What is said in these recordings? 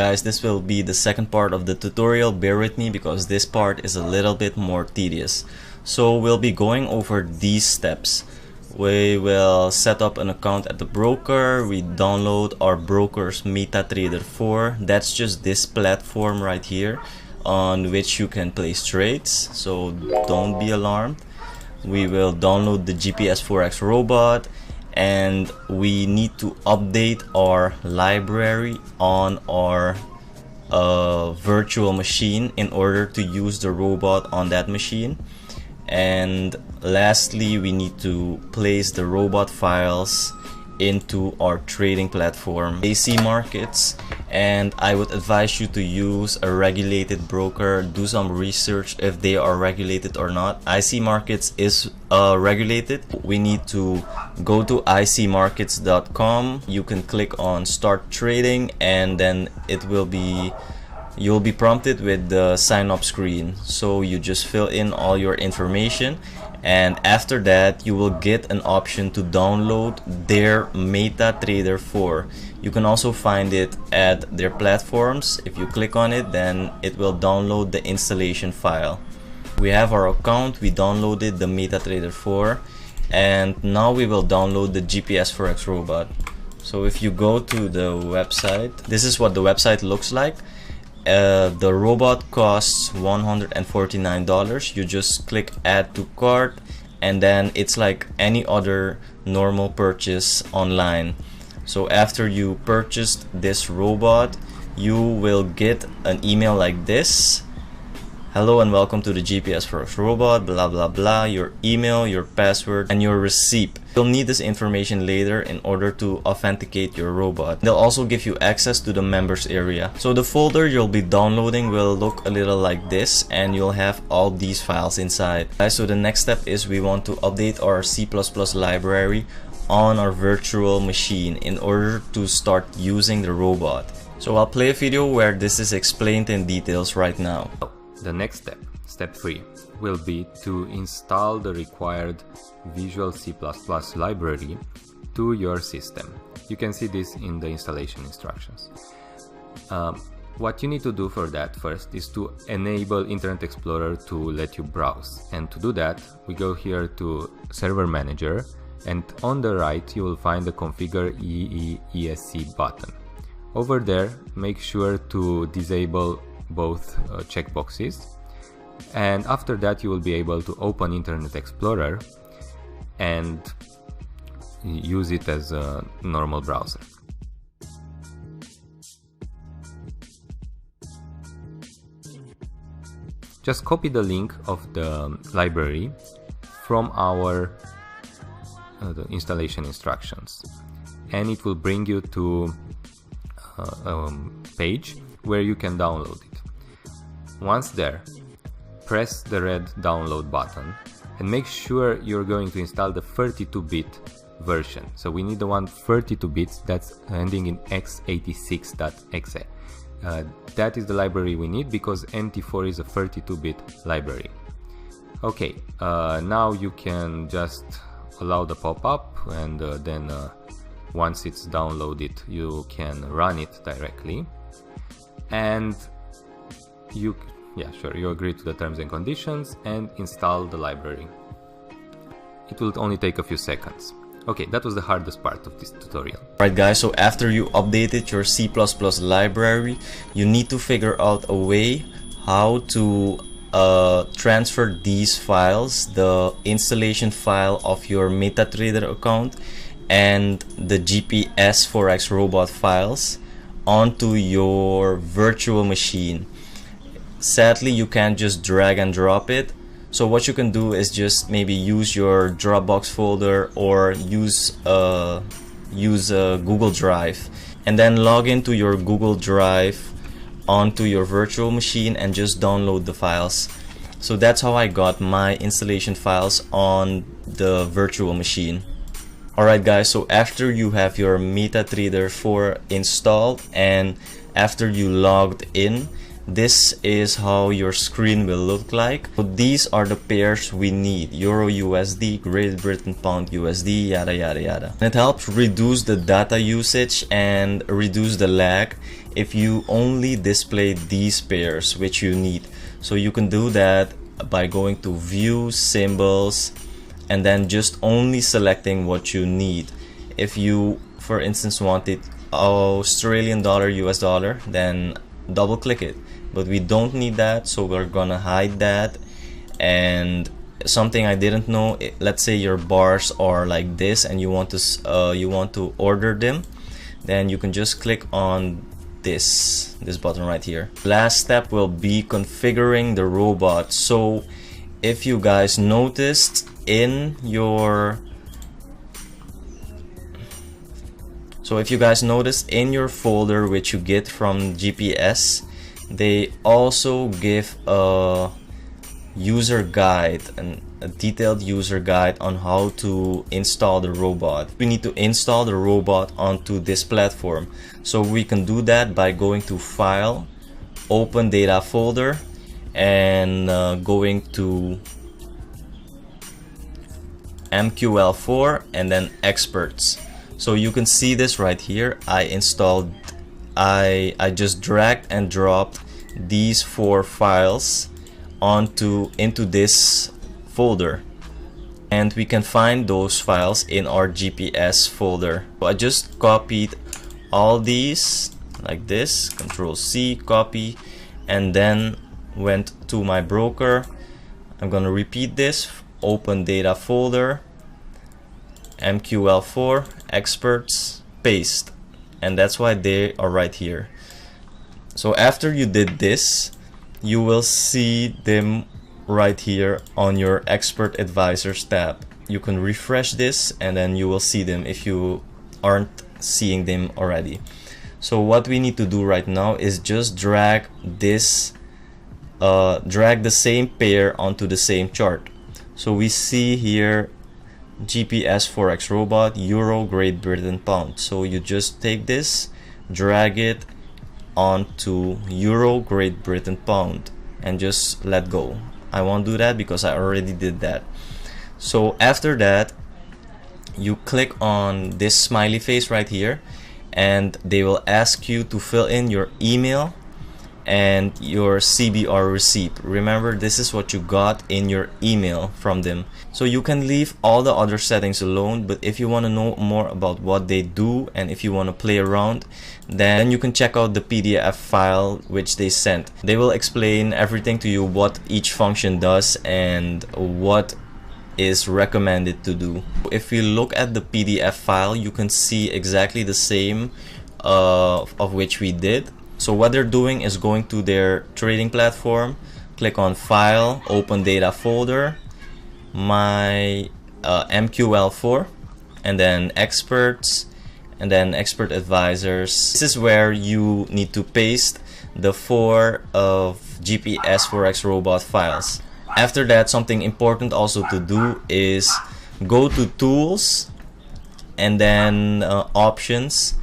Guys, this will be the second part of the tutorial. Bear with me because this part is a little bit more tedious. So we'll be going over these steps. We will set up an account at the broker. We download our broker's MetaTrader 4. That's just this platform right here on which you can place trades, so don't be alarmed. We will download the GPS Forex Robot, and we need to update our library on our virtual machine in order to use the robot on that machine. And lastly, we need to place the robot files into our trading platform, AC markets, and I would advise you to use a regulated broker. Do some research if they are regulated or not. IC markets is regulated. We need to go to icmarkets.com. You can click on start trading, and then you'll be prompted with the sign up screen. So you just fill in all your information, and after that you will get an option to download their MetaTrader 4. You can also find it at their platforms. If you click on it, then it will download the installation file. We have our account, we downloaded the MetaTrader 4, and now we will download the GPS Forex Robot. So if you go to the website, this is what the website looks like. The robot costs $149. You just click add to cart, and then it's like any other normal purchase online. So after you purchased this robot, you will get an email like this: hello and welcome to the GPS Forex Robot, blah blah blah, your email, your password, and your receipt. You'll need this information later in order to authenticate your robot. They'll also give you access to the members area. So the folder you'll be downloading will look a little like this, and you'll have all these files inside. Guys, so the next step is we want to update our C++ library on our virtual machine in order to start using the robot. So I'll play a video where this is explained in details right now. The next step, step 3, will be to install the required Visual C++ library to your system. You can see this in the installation instructions. What you need to do for that first is to enable Internet Explorer to let you browse. And to do that, we go here to Server Manager, and on the right you will find the Configure EEESC button. Over there, make sure to disable both checkboxes, and after that you will be able to open Internet Explorer and use it as a normal browser. Just copy the link of the library from our the installation instructions, and it will bring you to a page where you can download it. Once there, press the red download button and make sure you're going to install the 32-bit version. So we need the one 32 bits that's ending in x86.exe. That is the library we need because MT4 is a 32-bit library. Okay, now you can just allow the pop-up, and then once it's downloaded you can run it directly, and you agree to the terms and conditions and install the library. It will only take a few seconds. Okay, that was the hardest part of this tutorial. Alright guys, so after you updated your C++ library, you need to figure out a way how to transfer these files, the installation file of your MetaTrader account and the GPS Forex Robot files, onto your virtual machine. Sadly, you can't just drag and drop it. So what you can do is just maybe use your Dropbox folder or use Google Drive, and then log into your Google Drive onto your virtual machine and just download the files. So that's how I got my installation files on the virtual machine. Alright guys, so after you have your MetaTrader 4 installed and after you logged in, this is how your screen will look like. So these are the pairs we need: Euro USD, Great Britain Pound USD, yada yada yada. And it helps reduce the data usage and reduce the lag if you only display these pairs which you need. So you can do that by going to view symbols and then just only selecting what you need. If you, for instance, wanted Australian dollar, US dollar, then double click it, but we don't need that, so we're gonna hide that. And something I didn't know, let's say your bars are like this and you want to order them, then you can just click on this button right here. Last step will be configuring the robot. So if you guys noticed in your folder which you get from GPS, they also give a user guide, and a detailed user guide on how to install the robot. We need to install the robot onto this platform, so we can do that by going to File, Open Data Folder, and going to MQL4 and then Experts. So you can see this right here. I just dragged and dropped these 4 files into this folder, and we can find those files in our GPS folder. So I just copied all these like this, Control-C, copy, and then went to my broker. I'm gonna repeat this, open data folder, MQL4, experts, paste, and that's why they are right here. So after you did this, you will see them right here on your expert advisors tab. You can refresh this and then you will see them if you aren't seeing them already. So what we need to do right now is just drag this drag the same pair onto the same chart. So we see here GPS Forex Robot, Euro, Great Britain, Pound. So you just take this, drag it onto Euro, Great Britain, Pound, and just let go. I won't do that because I already did that. So after that, you click on this smiley face right here, and they will ask you to fill in your email and your CBR receipt. Remember, this is what you got in your email from them. So you can leave all the other settings alone, but if you want to know more about what they do and if you want to play around, then you can check out the PDF file which they sent. They will explain everything to you, what each function does and what is recommended to do. If you look at the PDF file, you can see exactly the same of which we did. So what they're doing is going to their trading platform, click on File, Open Data Folder, my MQL4, and then Experts, and then Expert Advisors. This is where you need to paste the 4 of GPS Forex Robot files. After that, something important also to do is go to Tools and then Options,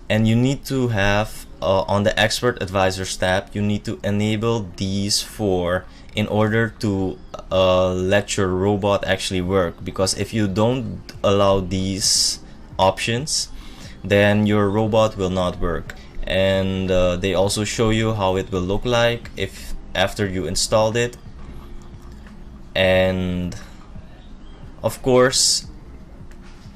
and you need to have on the Expert Advisors tab, you need to enable these 4 in order to let your robot actually work, because if you don't allow these options, then your robot will not work. And they also show you how it will look like if after you installed it. And of course,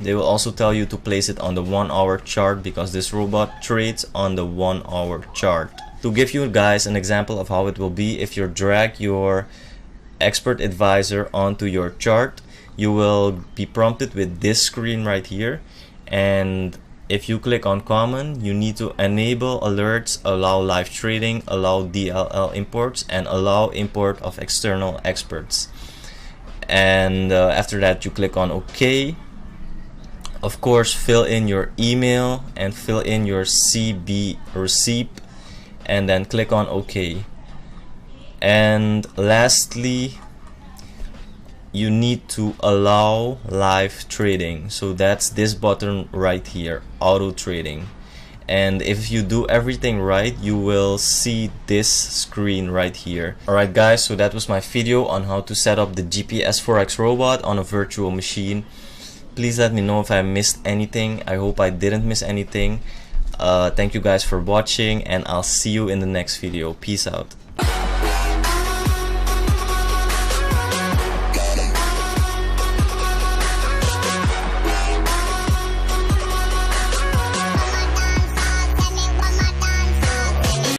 they will also tell you to place it on the 1-hour chart, because this robot trades on the 1-hour chart. To give you guys an example of how it will be, if you drag your expert advisor onto your chart, you will be prompted with this screen right here. And if you click on common, you need to enable alerts, allow live trading, allow DLL imports, and allow import of external experts. And after that, you click on OK. Of course, fill in your email and fill in your CB receipt, and then click on OK. And lastly, you need to allow live trading. So that's this button right here, auto trading. And if you do everything right, you will see this screen right here. Alright guys, so that was my video on how to set up the GPS Forex Robot on a virtual machine. Please let me know if I missed anything. I hope I didn't miss anything. Thank you guys for watching, and I'll see you in the next video. Peace out.